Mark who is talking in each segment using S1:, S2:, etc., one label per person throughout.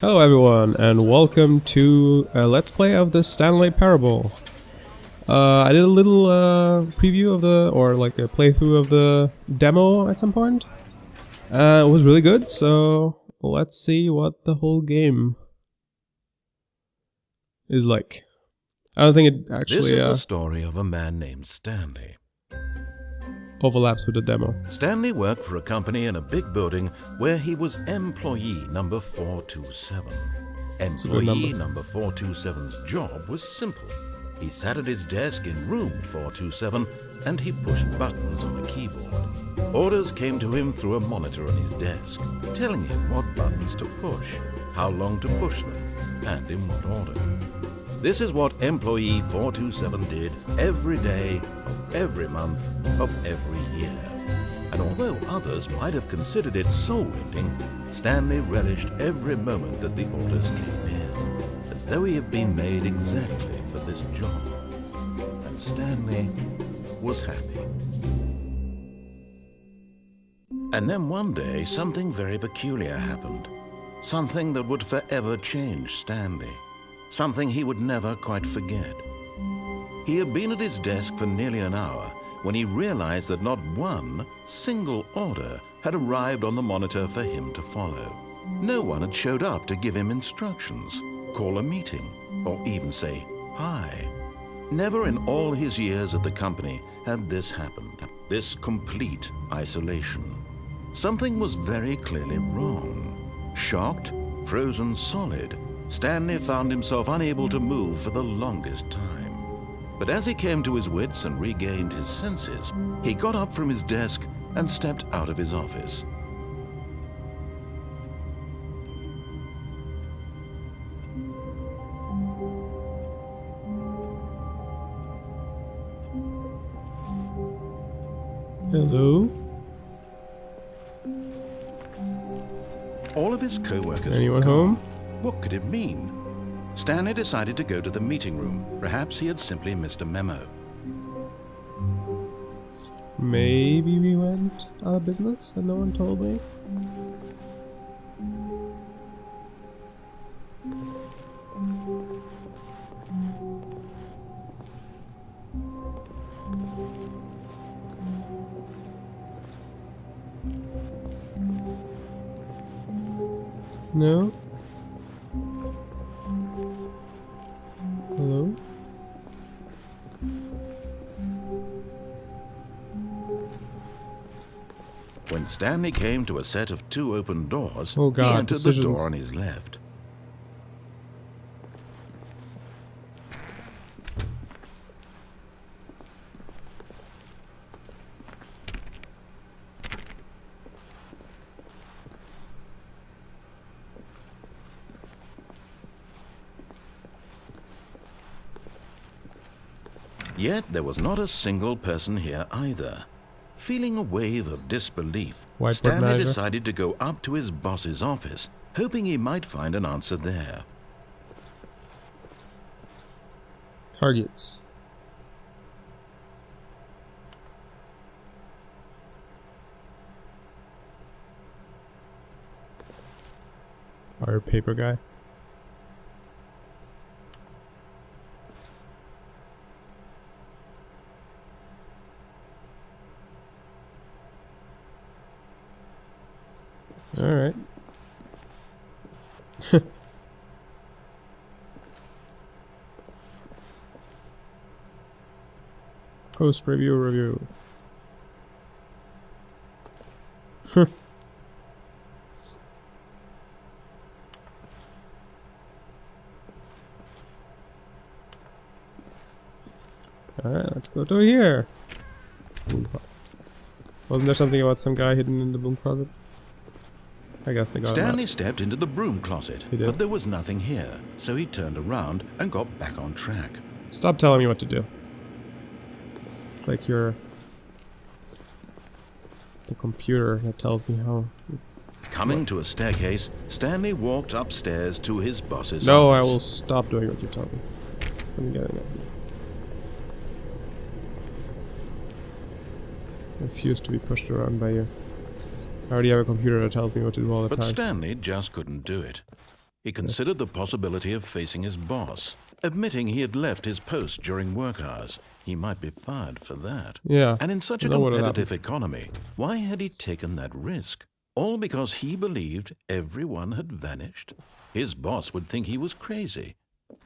S1: Hello everyone, and welcome to a Let's Play of the Stanley Parable. I did a little preview of like a playthrough of the demo at some point. It was really good, so let's see what the whole game is like. I don't think it actually
S2: This is the story of a man named Stanley.
S1: overlaps with the demo.
S2: Stanley worked for a company in a big building where he was employee number 427. Employee number 427's job was simple. He sat at his desk in room 427 and he pushed buttons on a keyboard. Orders came to him through a monitor on his desk, telling him what buttons to push, how long to push them, and in what order. This is what employee 427 did every day of every month of every year. And although others might have considered it soul-rending, Stanley relished every moment that the orders came in, as though he had been made exactly for this job. And Stanley was happy. And then one day, something very peculiar happened. Something that would forever change Stanley. Something he would never quite forget. He had been at his desk for nearly an hour when he realized that not one single order had arrived on the monitor for him to follow. No one had showed up to give him instructions, call a meeting, or even say hi. Never in all his years at the company had this happened, this complete isolation. Something was very clearly wrong. Shocked, frozen solid, Stanley found himself unable to move for the longest time. But as he came to his wits and regained his senses, he got up from his desk and stepped out of his office.
S1: Hello?
S2: All of his co-workers
S1: Anyone
S2: were gone.
S1: home?
S2: What could it mean? Stanley decided to go to the meeting room. Perhaps he had simply missed a memo.
S1: Maybe we went out of business and no one told me? No? Hello?
S2: When Stanley came to a set of two open doors,
S1: Oh God,
S2: he entered
S1: decisions.
S2: the door on his left. Yet there was not a single person here either. Feeling a wave of disbelief,
S1: Whiteboard
S2: Stanley
S1: manager.
S2: decided to go up to his boss's office, hoping he might find an answer there.
S1: Targets. Fire paper guy. Alright. Post review. Alright, let's go to here. Boom closet. Wasn't there something about some guy hidden in the boom closet? I guess they got
S2: Stanley
S1: him out.
S2: stepped into the broom closet,
S1: He did.
S2: but there was nothing here, so he turned around and got back on track.
S1: Stop telling me what to do. It's like you're the computer that tells me how.
S2: Coming to a staircase, Stanley walked upstairs to his boss's
S1: No, I
S2: office.
S1: will stop doing what you tell me. Let me get it. I refuse to be pushed around by you. I already have a computer that tells me what to do all the
S2: But
S1: time.
S2: Stanley just couldn't do it. He considered the possibility of facing his boss, admitting he had left his post during work hours. He might be fired for that.
S1: Yeah.
S2: And in such a
S1: that would've
S2: competitive economy, why had he taken that risk? All because he believed everyone had vanished? His boss would think he was crazy.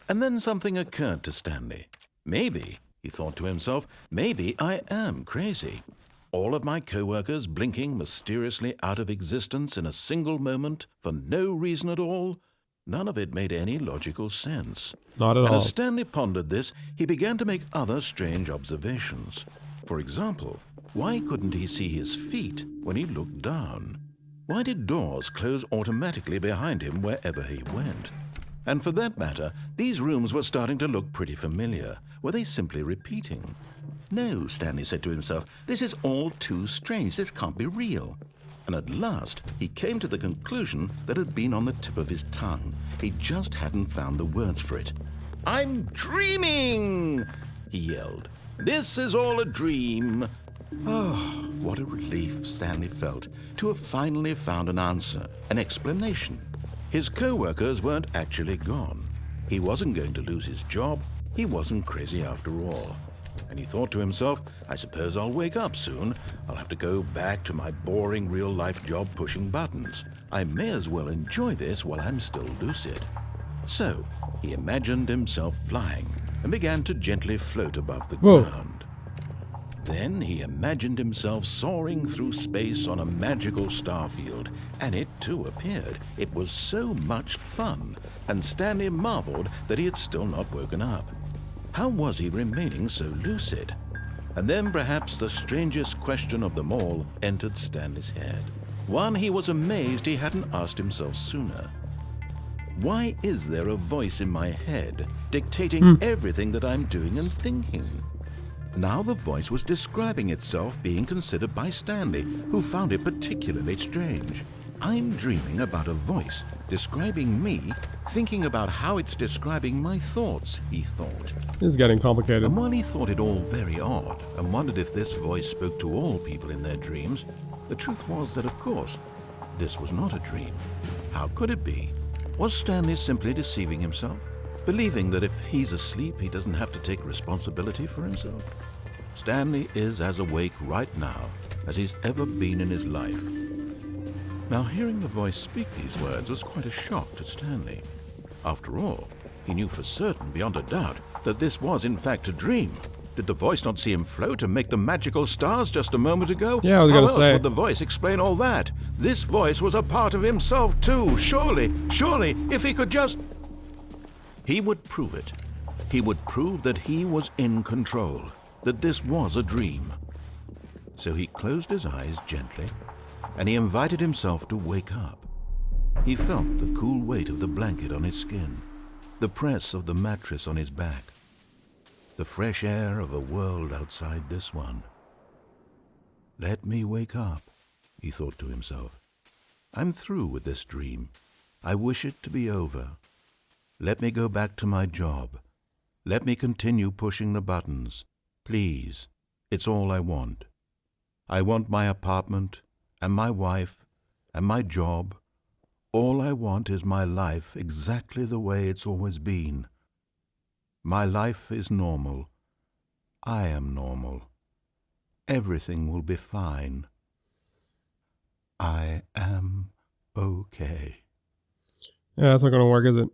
S2: And then something occurred to Stanley. Maybe, he thought to himself, maybe I am crazy. All of my co-workers blinking mysteriously out of existence in a single moment for no reason at all? None of it made any logical sense.
S1: Not at
S2: And
S1: all.
S2: as Stanley pondered this, he began to make other strange observations. For example, why couldn't he see his feet when he looked down? Why did doors close automatically behind him wherever he went? And for that matter, these rooms were starting to look pretty familiar. Were they simply repeating? No, Stanley said to himself, this is all too strange. This can't be real. And at last, he came to the conclusion that had been on the tip of his tongue. He just hadn't found the words for it. I'm dreaming, he yelled. This is all a dream. Oh, what a relief Stanley felt to have finally found an answer, an explanation. His co-workers weren't actually gone. He wasn't going to lose his job. He wasn't crazy after all. And he thought to himself, I suppose I'll wake up soon. I'll have to go back to my boring real-life job pushing buttons. I may as well enjoy this while I'm still lucid. So, he imagined himself flying and began to gently float above the ground. Then he imagined himself soaring through space on a magical starfield, and it too appeared. It was so much fun, and Stanley marveled that he had still not woken up. How was he remaining so lucid? And then perhaps the strangest question of them all entered Stanley's head. One he was amazed he hadn't asked himself sooner. Why is there a voice in my head dictating everything that I'm doing and thinking? Now the voice was describing itself being considered by Stanley, who found it particularly strange. I'm dreaming about a voice describing me, thinking about how it's describing my thoughts, he thought.
S1: This is getting complicated.
S2: And while he thought it all very odd and wondered if this voice spoke to all people in their dreams, the truth was that, of course, this was not a dream. How could it be? Was Stanley simply deceiving himself, believing that if he's asleep, he doesn't have to take responsibility for himself? Stanley is as awake right now as he's ever been in his life. Now, hearing the voice speak these words was quite a shock to Stanley. After all, he knew for certain, beyond a doubt, that this was in fact a dream. Did the voice not see him float and make the magical stars just a moment ago?
S1: Yeah, I was
S2: How
S1: gonna
S2: else
S1: say.
S2: would the voice explain all that? This voice was a part of himself too. Surely, if he could just... He would prove it. He would prove that he was in control, that this was a dream. So he closed his eyes gently, and he invited himself to wake up. He felt the cool weight of the blanket on his skin, the press of the mattress on his back, the fresh air of a world outside this one. Let me wake up, he thought to himself. I'm through with this dream. I wish it to be over. Let me go back to my job. Let me continue pushing the buttons. Please, it's all I want. I want my apartment, and my wife, and my job. All I want is my life exactly the way it's always been. My life is normal. I am normal. Everything will be fine. I am okay.
S1: Yeah, that's not gonna work, is it?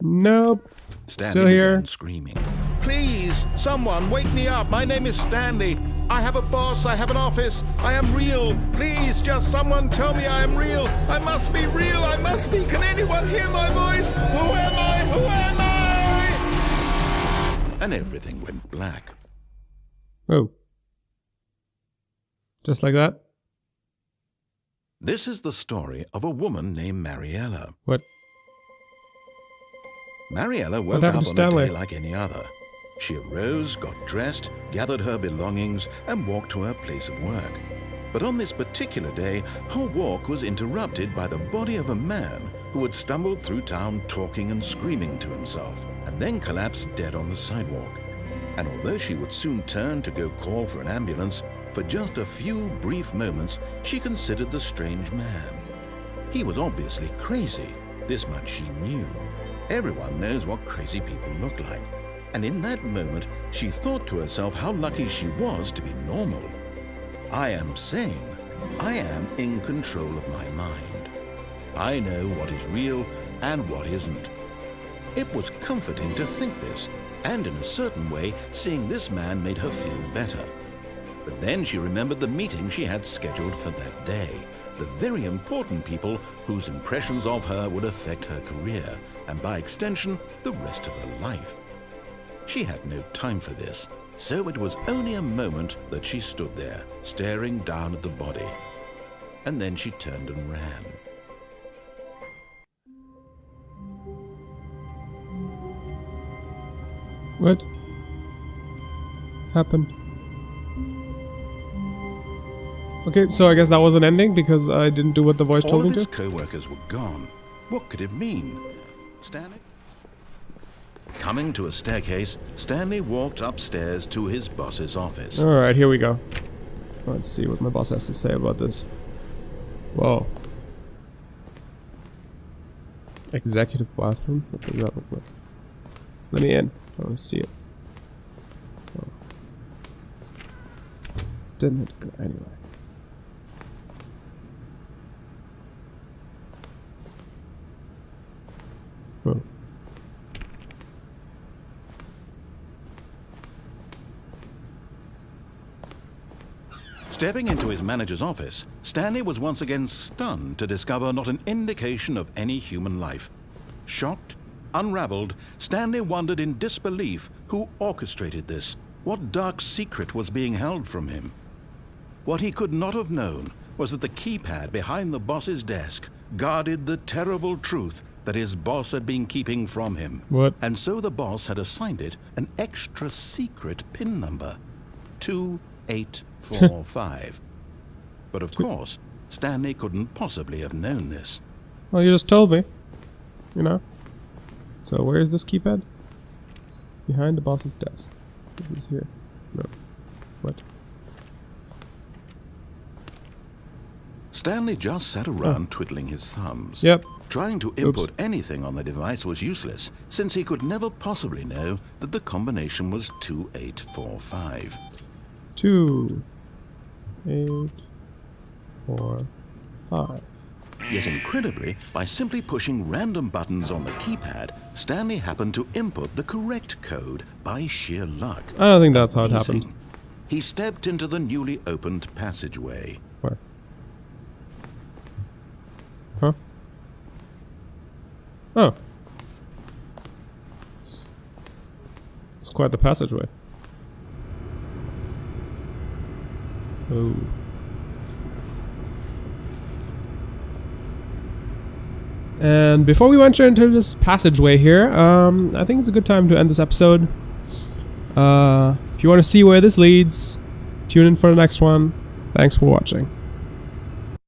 S1: Nope.
S2: Stanley
S1: Still here.
S2: began screaming. Please, someone, wake me up. My name is Stanley. I have a boss. I have an office. I am real. Please, just someone tell me I am real. I must be real. I must be. Can anyone hear my voice? Who am I? Who am I? And everything went black.
S1: Oh. Just like that?
S2: This is the story of a woman named Mariella.
S1: What?
S2: Mariella woke
S1: happened
S2: up
S1: to
S2: on a
S1: Stanley?
S2: day like any other. She arose, got dressed, gathered her belongings, and walked to her place of work. But on this particular day, her walk was interrupted by the body of a man who had stumbled through town talking and screaming to himself, and then collapsed dead on the sidewalk. And although she would soon turn to go call for an ambulance, For just a few brief moments, she considered the strange man. He was obviously crazy. This much she knew. Everyone knows what crazy people look like. And in that moment, she thought to herself how lucky she was to be normal. I am sane. I am in control of my mind. I know what is real and what isn't. It was comforting to think this, and in a certain way, seeing this man made her feel better. But then she remembered the meeting she had scheduled for that day, the very important people whose impressions of her would affect her career, and by extension, the rest of her life. She had no time for this, so it was only a moment that she stood there, staring down at the body. And then she turned and ran.
S1: What happened? Okay, so I guess that was an ending because I didn't do what the voice told me to.
S2: All of his co-workers were gone. What could it mean? Stanley? Coming to a staircase, Stanley walked upstairs to his boss's office.
S1: Alright, here we go. Let's see what my boss has to say about this. Whoa. Executive bathroom? What does that look like? Let me in. I want to see it. Oh. Didn't go anyway. Oh.
S2: Stepping into his manager's office, Stanley was once again stunned to discover not an indication of any human life. Shocked, unraveled, Stanley wondered in disbelief who orchestrated this. What dark secret was being held from him? What he could not have known was that the keypad behind the boss's desk guarded the terrible truth that his boss had been keeping from him.
S1: What?
S2: And so the boss had assigned it an extra secret PIN number. 2845. But of course, Stanley couldn't possibly have known this.
S1: Well, you just told me. You know? So where is this keypad? Behind the boss's desk. This is here. No. What?
S2: Stanley just sat around twiddling his thumbs.
S1: Yep.
S2: Trying to input anything on the device was useless, since he could never possibly know that the combination was 2845.
S1: 2, 8, 4, 5.
S2: Yet incredibly, by simply pushing random buttons on the keypad, Stanley happened to input the correct code by sheer luck.
S1: I don't think that's how it
S2: Amazing.
S1: happened.
S2: He stepped into the newly opened passageway.
S1: Where? Huh? Oh. It's quite the passageway. Oh. And before we venture into this passageway here, I think it's a good time to end this episode. If you want to see where this leads, tune in for the next one. Thanks for watching.